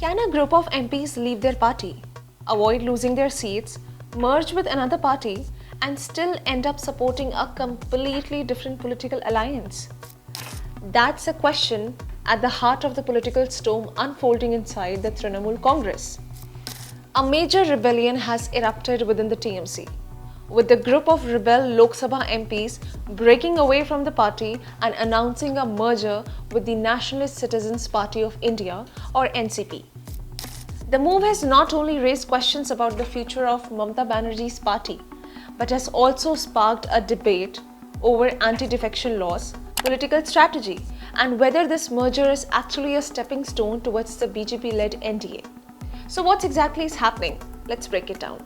Can a group of MPs leave their party, avoid losing their seats, merge with another party, and still end up supporting a completely different political alliance? That's a question at the heart of the political storm unfolding inside the Trinamool Congress. A major rebellion has erupted within the TMC, with the group of rebel Lok Sabha MPs breaking away from the party and announcing a merger with the Nationalist Citizens Party of India, or NCP. The move has not only raised questions about the future of Mamata Banerjee's party, but has also sparked a debate over anti-defection laws, political strategy, and whether this merger is actually a stepping stone towards the BJP-led NDA. So what exactly is happening? Let's break it down.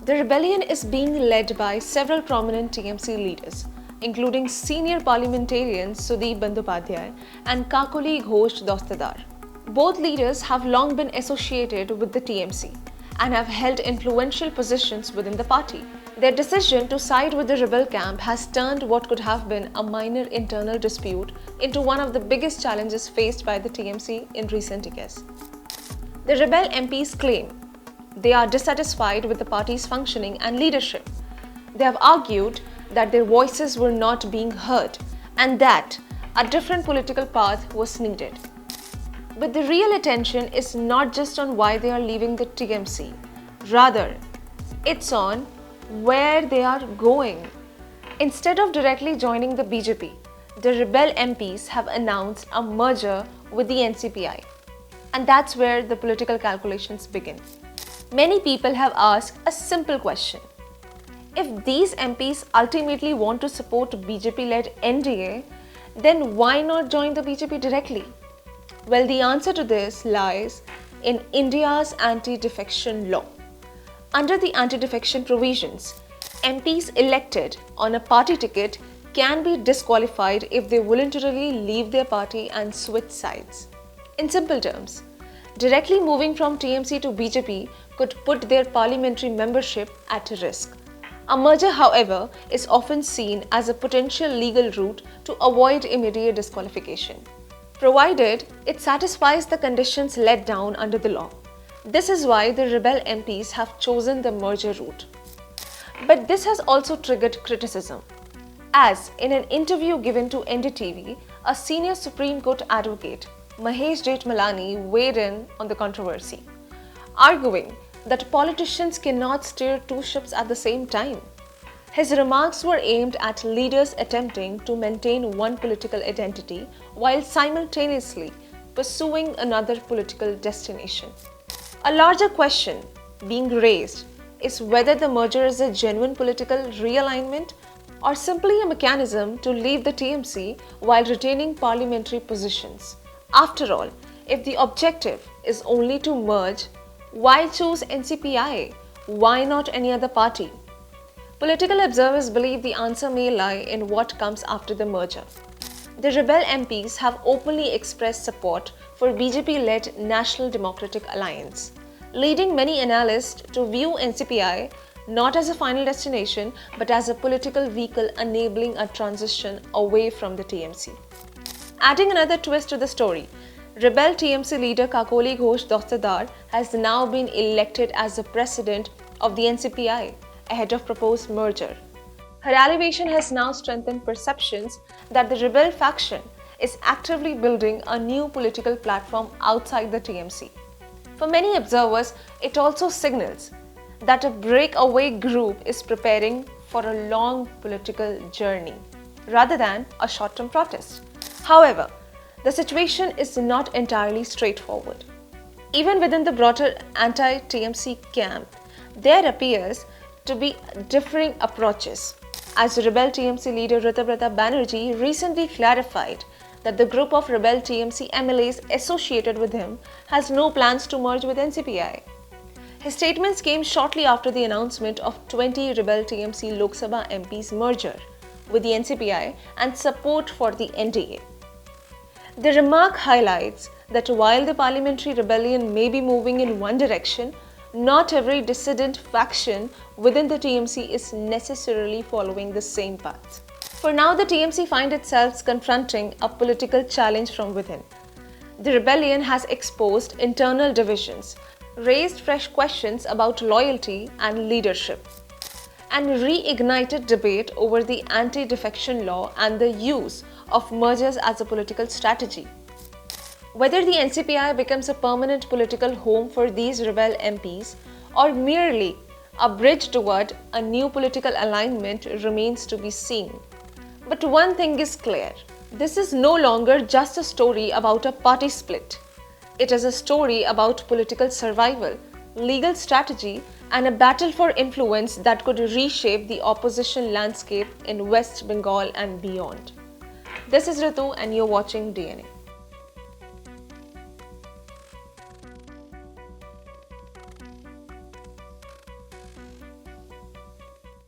The rebellion is being led by several prominent TMC leaders, including senior parliamentarians Sudip Bandyopadhyay and Kakoli Ghosh Dastidar. Both leaders have long been associated with the TMC and have held influential positions within the party. Their decision to side with the rebel camp has turned what could have been a minor internal dispute into one of the biggest challenges faced by the TMC in recent years. The rebel MPs claim they are dissatisfied with the party's functioning and leadership. They have argued that their voices were not being heard and that a different political path was needed. But the real attention is not just on why they are leaving the TMC. Rather, it's on where they are going. Instead of directly joining the BJP, the rebel MPs have announced a merger with the NCPI. And that's where the political calculations begin. Many people have asked a simple question. If these MPs ultimately want to support BJP-led NDA, then why not join the BJP directly? Well, the answer to this lies in India's anti-defection law. Under the anti-defection provisions, MPs elected on a party ticket can be disqualified if they voluntarily leave their party and switch sides. In simple terms, directly moving from TMC to BJP could put their parliamentary membership at risk. A merger, however, is often seen as a potential legal route to avoid immediate disqualification, provided it satisfies the conditions laid down under the law. This is why the rebel MPs have chosen the merger route. But this has also triggered criticism, as in an interview given to NDTV, a senior Supreme Court advocate, Mahesh Jethmalani, weighed in on the controversy, arguing that politicians cannot steer two ships at the same time. His remarks were aimed at leaders attempting to maintain one political identity while simultaneously pursuing another political destination. A larger question being raised is whether the merger is a genuine political realignment or simply a mechanism to leave the TMC while retaining parliamentary positions. After all, if the objective is only to merge, why choose NCPI? Why not any other party? Political observers believe the answer may lie in what comes after the merger. The rebel MPs have openly expressed support for BJP-led National Democratic Alliance, leading many analysts to view NCPI not as a final destination but as a political vehicle enabling a transition away from the TMC. Adding another twist to the story, rebel TMC leader Kakoli Ghosh Dastidar has now been elected as the president of the NCPI ahead of proposed merger. Her elevation has now strengthened perceptions that the rebel faction is actively building a new political platform outside the TMC. For many observers, it also signals that a breakaway group is preparing for a long political journey rather than a short-term protest. However, the situation is not entirely straightforward. Even within the broader anti-TMC camp, there appears to be differing approaches, as rebel TMC leader Ritabrata Banerjee recently clarified that the group of rebel TMC MLAs associated with him has no plans to merge with NCPI. His statements came shortly after the announcement of 20 rebel TMC Lok Sabha MPs merger with the NCPI and support for the NDA. The remark highlights that while the parliamentary rebellion may be moving in one direction, not every dissident faction within the TMC is necessarily following the same path. For now, the TMC finds itself confronting a political challenge from within. The rebellion has exposed internal divisions, raised fresh questions about loyalty and leadership, and reignited debate over the anti-defection law and the use of mergers as a political strategy. Whether the NCPI becomes a permanent political home for these rebel MPs or merely a bridge toward a new political alignment remains to be seen. But one thing is clear. This is no longer just a story about a party split. It is a story about political survival, legal strategy, and a battle for influence that could reshape the opposition landscape in West Bengal and beyond. This is Ritu and you're watching DNA.